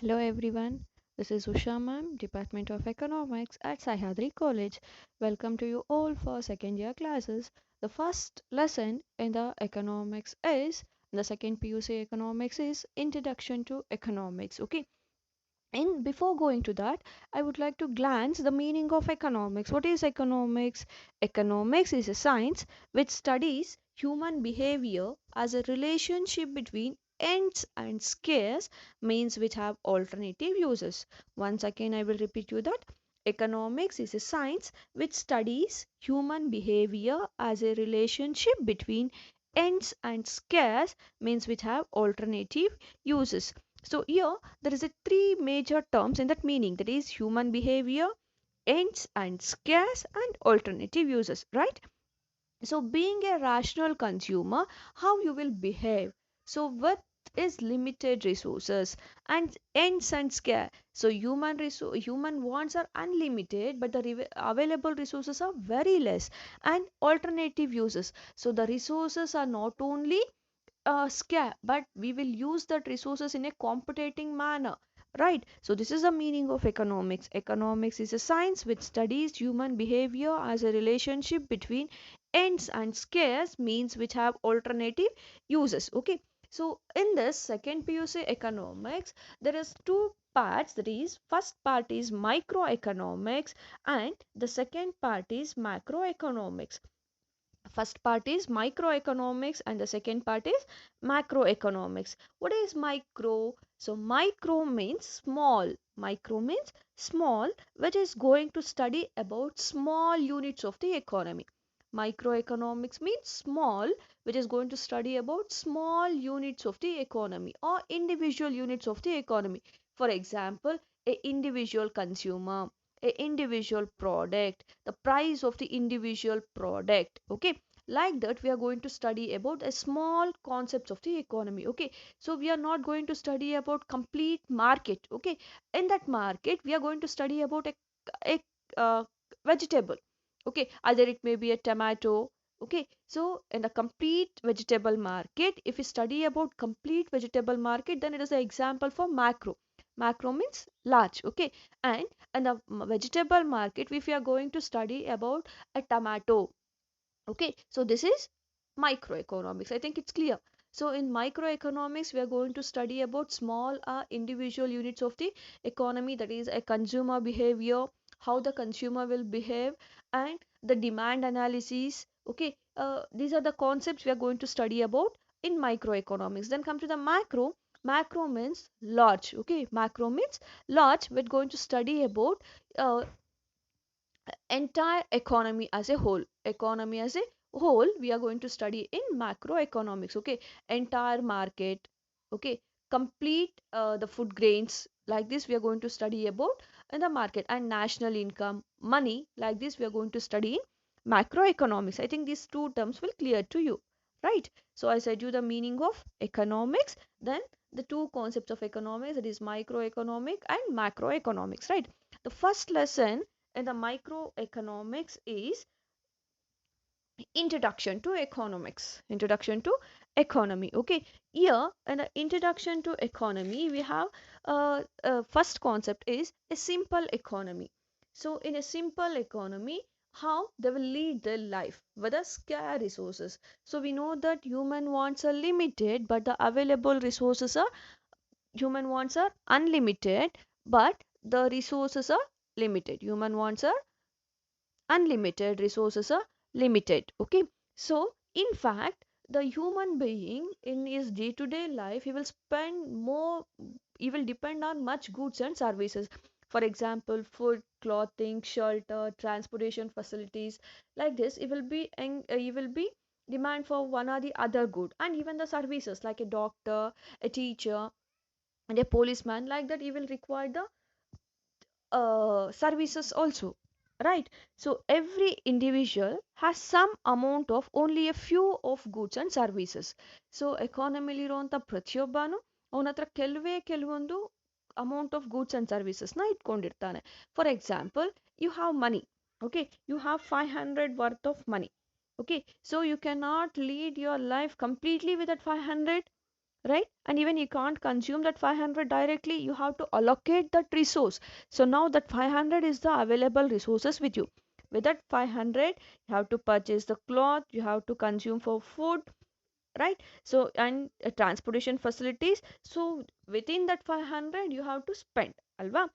Hello everyone, this is Usha ma'am, Department of Economics at Sahyadri College. Welcome to you all for second year classes. The first lesson in the economics is the second PUC economics is Introduction to Economics. Okay, and before going to that, I would like to glance the meaning of economics. What is economics? Economics is a science which studies human behavior as a relationship between ends and scarce means which have alternative uses. Once again, I will repeat you that economics is a science which studies human behavior as a relationship between ends and scarce means which have alternative uses. So here there is a three major terms in that meaning, that is human behavior, ends and scarce and alternative uses, right? So being a rational consumer, how you will behave? So what is limited resources and ends and scarce? So human wants are unlimited, but the available resources are very less. And alternative uses, so the resources are not only scare, but we will use that resources in a competing manner, right? So this is the meaning of economics. Economics is a science which studies human behavior as a relationship between ends and scarce means which have alternative uses. Okay, so in this second PUC economics, there is two parts, that is first part is microeconomics and the second part is macroeconomics. First part is microeconomics and the second part is macroeconomics. What is micro? So micro means small. Micro means small, which is going to study about small units of the economy. Microeconomics means small, which is going to study about small units of the economy or individual units of the economy. For example, a individual consumer, a individual product, the price of the individual product. Okay, like that we are going to study about a small concepts of the economy. Okay, so we are not going to study about complete market. Okay, in that market we are going to study about a vegetable. Okay, either it may be a tomato. Okay, so in the complete vegetable market, if we study about complete vegetable market, then it is an example for macro. Macro means large. Okay, and in the vegetable market, if we are going to study about a tomato. Okay, so this is microeconomics. I think it's clear. So in microeconomics, we are going to study about small individual units of the economy, that is a consumer behavior, how the consumer will behave, and the demand analysis. Okay, these are the concepts we are going to study about in microeconomics. Then come to the macro. Macro means large. Okay, macro means large. We're going to study about uh, entire economy as a whole. Economy as a whole we are going to study in macroeconomics. Okay, entire market. Okay, complete the food grains, like this we are going to study about in the market, and national income, money, like this we are going to study in macroeconomics. I think these two terms will clear to you, right? So I said you the meaning of economics, then the two concepts of economics, that is microeconomic and macroeconomics, right? The first lesson in the microeconomics is introduction to economics. Introduction to economy. Okay, here in the introduction to economy we have first concept is a simple economy. So in a simple economy, how they will lead their life with a scarce resources. So we know that human wants are limited, but the available resources are, human wants are unlimited, but the resources are limited. Human wants are unlimited, resources are limited. Okay, so in fact the human being in his day to day life, he will spend more, he will depend on much goods and services. For example, food, clothing, shelter, transportation facilities, like this it will be, and he will be demand for one or the other good, and even the services like a doctor, a teacher, and a policeman, like that he will require the services also, right? So every individual has some amount of only a few of goods and services. So ಎಕಾನಮಿಲಿರುವಂಥ ಪ್ರತಿಯೊಬ್ಬನು ಅವನ ಹತ್ರ ಕೆಲವೊಂದು amount of goods and ಸರ್ವಿಸಸ್ನ ಇಟ್ಕೊಂಡಿರ್ತಾನೆ. For example, you have money. Okay, you have 500 worth of money. Okay, so you cannot lead your life completely with that 500. right? And even you can't consume that 500 directly, you have to allocate that resource. So now that 500 is the available resources with you. With that 500, you have to purchase the cloth, you have to consume for food, right? So and transportation facilities, so within that 500 you have to spend, alva.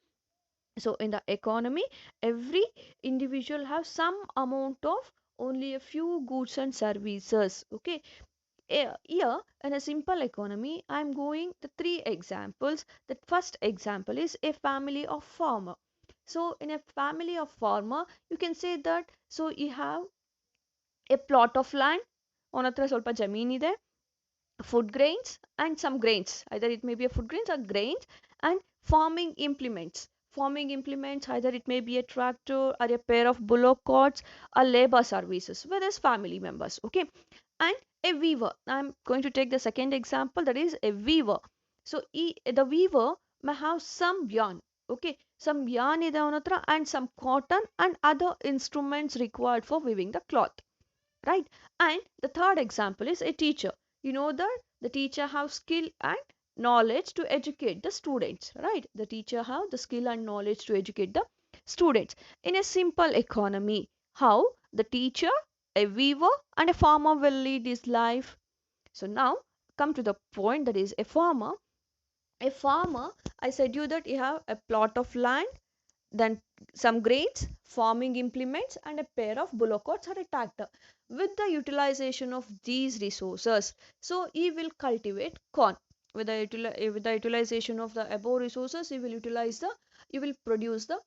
So in the economy, every individual have some amount of only a few goods and services, okay. Here in a simple economy, I'm going the three examples. The first example is a family of farmer. So in a family of farmer, you can say that, so you have a plot of land, ಅವನ ಹತ್ರ ಸ್ವಲ್ಪ ಜಮೀನಿದೆ, food grains and some grains, either it may be a food grains or grains, and farming implements. Farming implements, either it may be a tractor or a pair of bullock carts or labor services with his family members, okay. And a weaver, I'm going to take the second example, that is a weaver. So the weaver may have some yarn, okay, some yarn ಇದೆ ಅವನ ಹತ್ರ, and some cotton and other instruments required for weaving the cloth, right? And the third example is a teacher. You know that the teacher have skill and knowledge to educate the students, right? The teacher have the skill and knowledge to educate the students. In a simple economy, how the teacher, a weaver and a farmer will lead his life. So now come to the point, that is a farmer. A farmer, I said you that you have a plot of land, then some grains, farming implements, and a pair of bullocks or a tractor. With the utilization of these resources, so he will cultivate corn. With the utilization of the above resources, he will produce the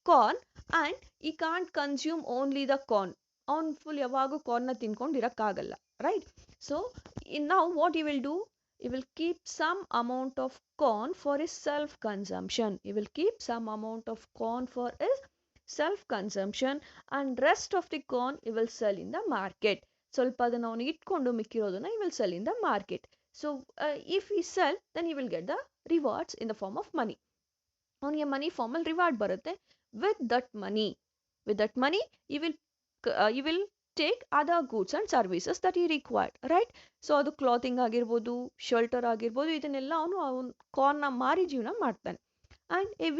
corn, and he can't consume only the corn. ಅವನು full ಯಾವಾಗೂ ಕಾರ್ನ ತಿನ್ಕೊಂಡು ಇರಕ್ಕಾಗಲ್ಲ, right? So now what he will do, he will keep some amount of corn for his self consumption. He will keep some amount of corn for his self consumption, and rest of the corn he will sell in the market. ಸ್ವಲ್ಪ ಅದನ್ನ ಅವನು ಇಟ್ಕೊಂಡು ಮಿಕ್ಕಿರೋದನ್ನ he will sell in the market. So if he sell, then he will get the rewards in the form of money. ಅವನಿಗೆ ಮನಿ formal reward ಬರುತ್ತೆ. with that money with that money he will take other goods and services that he required, right? So ಅದು clothing ಆಗಿರ್ಬೋದು, shelter ಆಗಿರ್ಬೋದು, ಇದನ್ನೆಲ್ಲ ಅವನು ಕಾರ್ನ ಮಾರಿ ಜೀವನ ಮಾಡ್ತಾನೆ. and a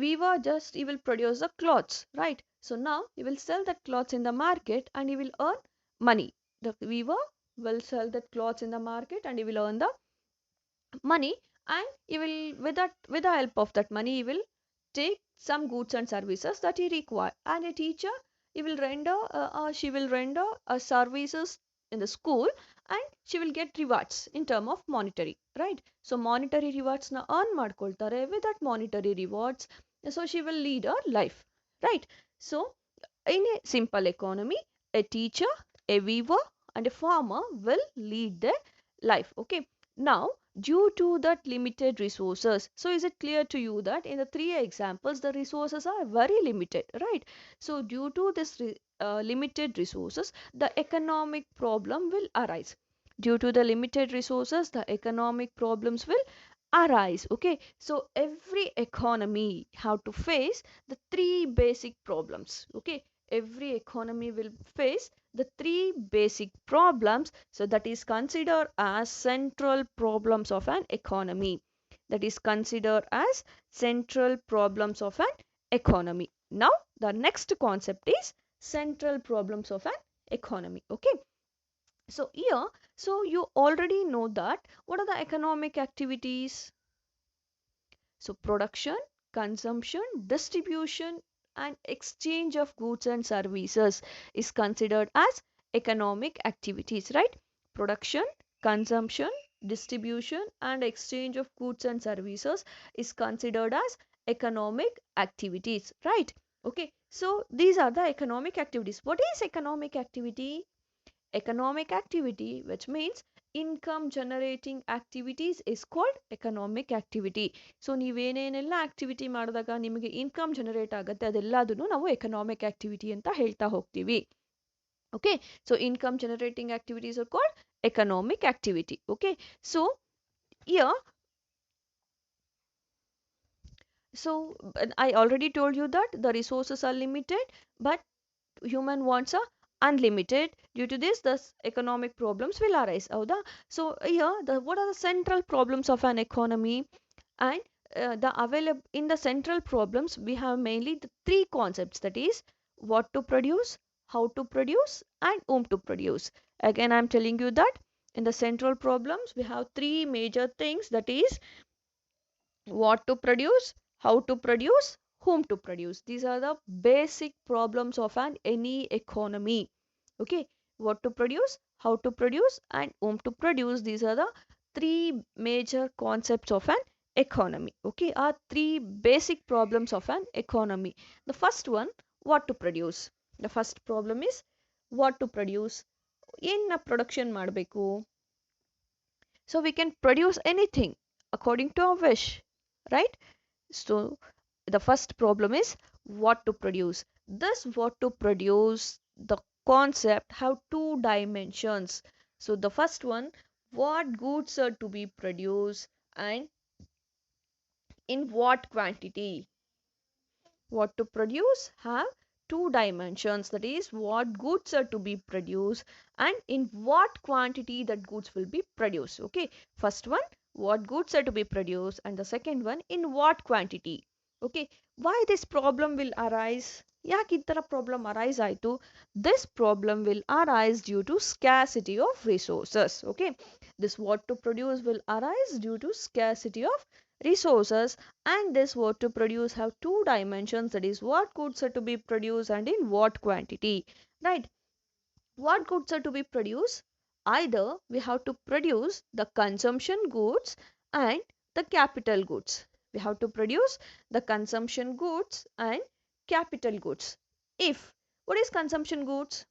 weaver just he will produce the cloths, right? So now he will sell that cloths in the market and he will earn money. The weaver will sell that cloths in the market and he will earn the money, and he will, with the help of that money, he will take some goods and services that he require. And a teacher, he will render she will render services in the school, and she will get rewards in term of monetary, right? So monetary rewards na earn ಮಾಡ್ಕೊಳ್ತಾರೆ. With that monetary rewards, so she will lead her life, right? So in a simple economy, a teacher, a weaver and a farmer will lead their life, okay. Now, due to that limited resources, so is it clear to you that in the three examples the resources are very limited, right? So due to this limited resources, the economic problem will arise. Due to the limited resources, the economic problems will arise, okay. So every economy have to face the three basic problems, okay. Every economy will face the three basic problems, so that is considered as central problems of an economy. That is considered as central problems of an economy. Now the next concept is central problems of an economy, okay. So here, so you already know that what are the economic activities. So production, consumption, distribution and exchange of goods and services is considered as economic activities, right? Production, consumption, distribution and exchange of goods and services is considered as economic activities, right? Okay, so these are the economic activities. What is economic activity? Economic activity, which means income generating activities, is called economic activity. So ನೀವೇನೇನೆಲ್ಲ activity ಮಾಡಿದಾಗ ನಿಮಗೆ income generate ಆಗುತ್ತೆ ಅದೆಲ್ಲದನ್ನು ನಾವು economic activity ಅಂತ ಹೇಳ್ತಾ ಹೋಗ್ತೀವಿ, okay. So income generating activities are called economic activity, okay. So here, so I already told you that the resources are limited, but human wants are unlimited. Due to this, the economic problems will arise. So here, what are the central problems of an economy? And the available in the central problems, we have mainly the three concepts, that is what to produce, how to produce, and whom to produce. Again, I'm telling you that in the central problems we have three major things, that is what to produce, how to produce, whom to produce. These are the basic problems of an any economy. Okay, what to produce, how to produce, and whom to produce. These are the three major concepts of an economy. Okay, are three basic problems of an economy. The first one, what to produce. The first problem is what to produce. In a production ಮಾಡಬೇಕು, so we can produce anything according to our wish, right? So the first problem is what to produce. This what to produce, the concept have two dimensions. So the first one, what goods are to be produced and in what quantity. What to produce have two dimensions, that is what goods are to be produced and in what quantity that goods will be produced. Okay, first one, what goods are to be produced, and the second one, in what quantity. Okay, why this problem will arise? ಯಾಕೆ ಈ ತರ problem arise ಆಯಿತು? This problem will arise due to scarcity of resources. Okay, this what to produce will arise due to scarcity of resources, and this what to produce have two dimensions, that is what goods are to be produced and in what quantity, right? What goods are to be produced? Either we have to produce the consumption goods and the capital goods. We have to produce the consumption goods and capital goods. If what is consumption goods?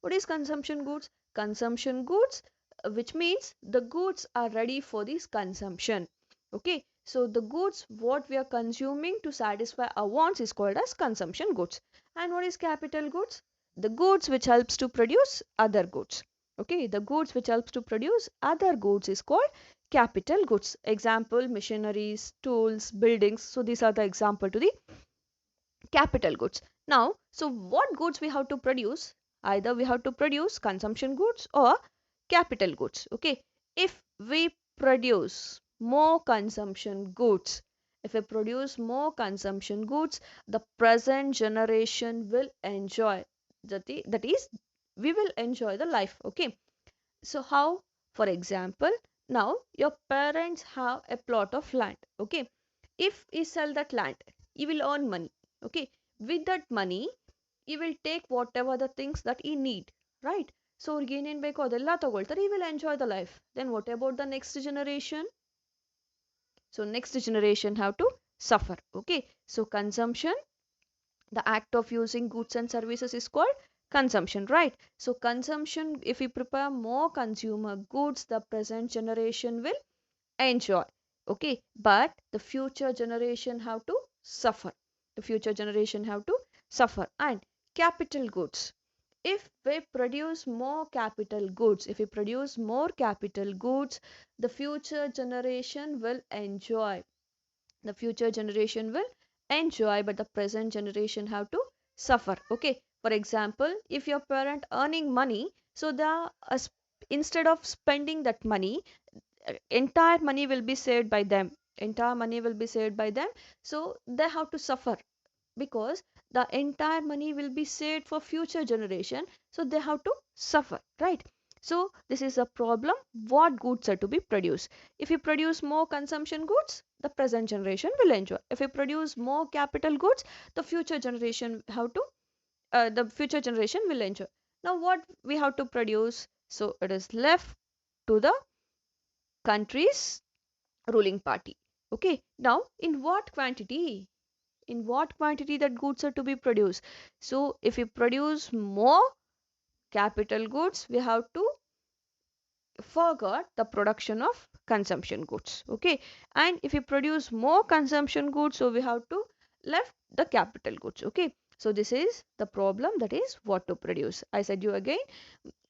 What is consumption goods? Consumption goods, which means the goods are ready for this consumption. Okay, so the goods what we are consuming to satisfy our wants is called as consumption goods. And what is capital goods? The goods which helps to produce other goods. Okay, the goods which helps to produce other goods is called capital goods. Example, machineries, tools, buildings. So these are the example to the capital goods. Now, so what goods we have to produce? Either we have to produce consumption goods or capital goods. Okay, if we produce more consumption goods, if we produce more consumption goods, the present generation will enjoy, that is we will enjoy the life. Okay, so how? For example, now your parents have a plot of land. Okay, if you sell that land, you will earn money. Okay, with that money you will take whatever the things that you need, right? So ಅವ್ರಿಗೆ ಏನೇನ್ ಬೇಕೋ ಅದೆಲ್ಲ ತಗೊಳ್ತಾರೆ, he will enjoy the life. Then what about the next generation? So next generation have to suffer. Okay, so consumption, the act of using goods and services is called consumption, right? So consumption, if we prepare more consumer goods, the present generation will enjoy. Okay, but the future generation have to suffer. The future generation have to suffer. And capital goods, if we produce more capital goods, if we produce more capital goods, the future generation will enjoy. The future generation will enjoy, but the present generation have to suffer. Okay, for example, if your parent earning money, so the instead of spending that money, entire money will be saved by them, entire money will be saved by them, so they have to suffer because the entire money will be saved for future generation, so they have to suffer, right? So this is a problem, what goods are to be produced. If you produce more consumption goods, the present generation will enjoy. If you produce more capital goods, the future generation have to the future generation will enjoy. Now what we have to produce? So it is left to the country's ruling party. Okay, now in what quantity? In what quantity that goods are to be produced? So if we produce more capital goods, we have to forget the production of consumption goods. Okay, and if we produce more consumption goods, so we have to left the capital goods. Okay, so this is the problem, that is what to produce. I said you again,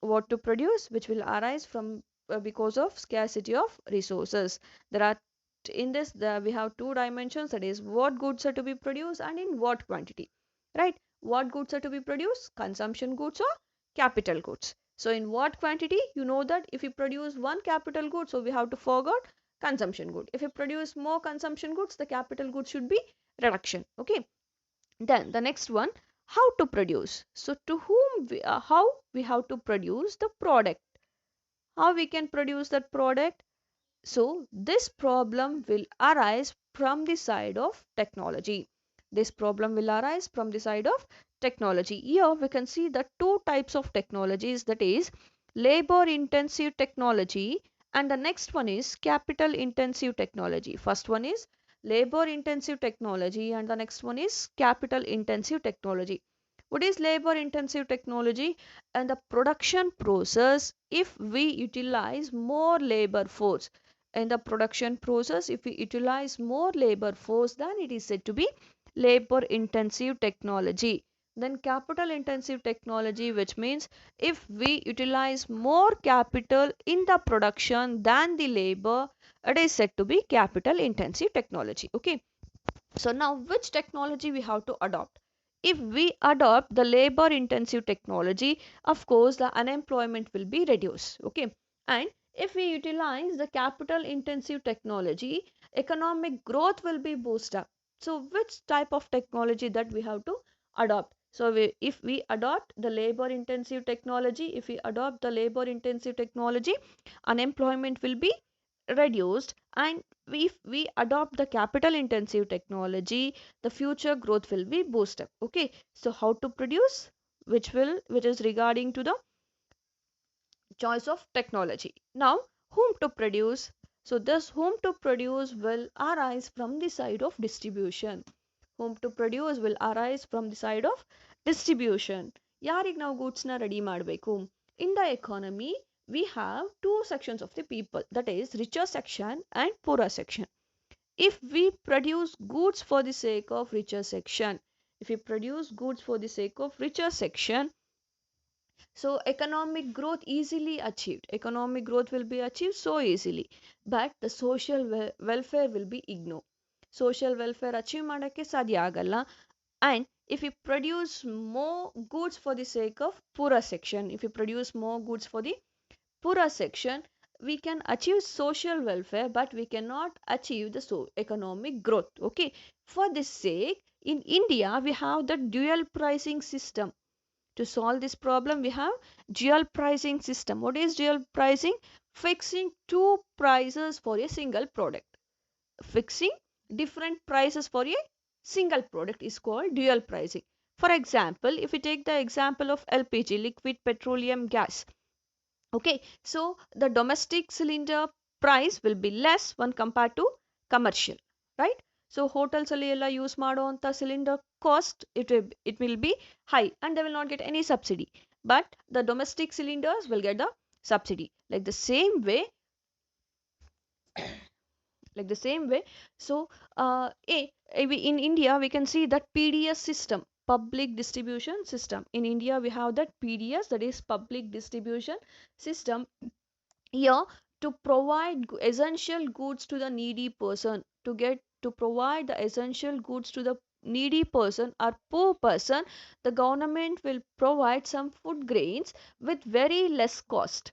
what to produce, which will arise from because of scarcity of resources. There are in this we have two dimensions, that is what goods are to be produced and in what quantity, right? what goods are to be produced? Consumption goods or capital goods. So in what quantity? You know that if you produce one capital good, so we have to forget consumption good. If you produce more consumption goods, the capital goods should be reduction. Okay. Then the next one, how to produce. So to whom how we have to produce the product. How we can produce that product? So this problem will arise from the side of technology. This problem will arise from the side of technology. Here we can see the two types of technologies, that is labor intensive technology and the next one is capital intensive technology. First one is labor intensive technology and the next one is capital intensive technology. What is labor intensive technology? And the production process, if we utilize more labor force, in the production process, if we utilize more labor force, then it is said to be labor intensive technology. Then capital intensive technology, which means if we utilize more capital in the production than the labor, it is said to be capital intensive technology. Okay. So now which technology we have to adopt? If we adopt the labor intensive technology, of course the unemployment will be reduced. Okay. And if we utilize the capital intensive technology, economic growth will be boosted up. So which type of technology that we have to adopt? So if we adopt the labor intensive technology, if we adopt the labor intensive technology, unemployment will be reduced, and if we adopt the capital intensive technology, the future growth will be boosted. Okay, so how to produce, which is regarding to the choice of technology. Now whom to produce? So this whom to produce will arise from the side of distribution. Whom to produce will arise from the side of distribution. ಯಾರಿಗೆ ನಾವು ಗೂಡ್ಸ್ನ ready ಮಾಡಬೇಕು? In the economy we have two sections of the people, that is richer section and poorer section. If we produce goods for the sake of richer section, if we produce goods for the sake of richer section, so economic growth easily achieved, economic growth will be achieved so easily, but the social welfare will be ignored. Social welfare achieve ಮಾಡಕ್ಕೆ ಸಾಧ್ಯ ಆಗಲ್ಲ. And if we produce more goods for the sake of poorer section, if we produce more goods for the poorer section, we can achieve social welfare but we cannot achieve the economic growth. Okay, for this sake in India we have the dual pricing system. To solve this problem we have dual pricing system. What is dual pricing? Fixing two prices for a single product. Fixing different prices for a single product is called dual pricing. For example, if we take the example of LPG, liquid petroleum gas. Okay, so the domestic cylinder price will be less when compared to commercial, right? So hotels ಅಲ್ಲಿ ಎಲ್ಲ use ಮಾಡುವಂತ cylinder cost, it will be high and they will not get any subsidy, but the domestic cylinders will get the subsidy. Like the same way, so in India we can see that PDS system, public distribution system. In India we have that PDS, that is public distribution system. Here, to provide essential goods to the needy person, to provide the essential goods to the needy person or poor person, the government will provide some food grains with very less cost.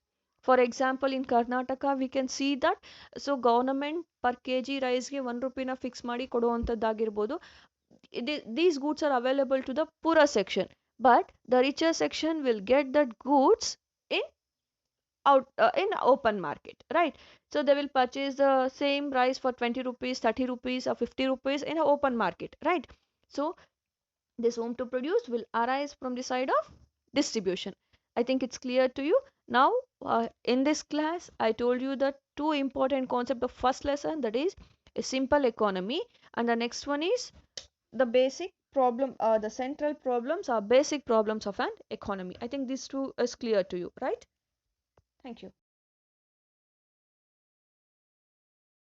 For example, in Karnataka we can see that, so government per kg rice ಗೆ 1 ರೂಪಿನ fix ಮಾಡಿ ಕೊಡುವಂಥದ್ದಾಗಿರ್ಬೋದು. These goods are available to the poorer section, but the richer section will get that goods in in open market, right? So they will purchase the same rice for 20 rupees, 30 rupees or 50 rupees in an open market, right? So this home to produce will arise from the side of distribution. I think it's clear to you now. In this class I told you the two important concept of first lesson, that is a simple economy, and the next one is the basic problem, the central problems or basic problems of an economy. I think these two is clear to you, right? Thank you.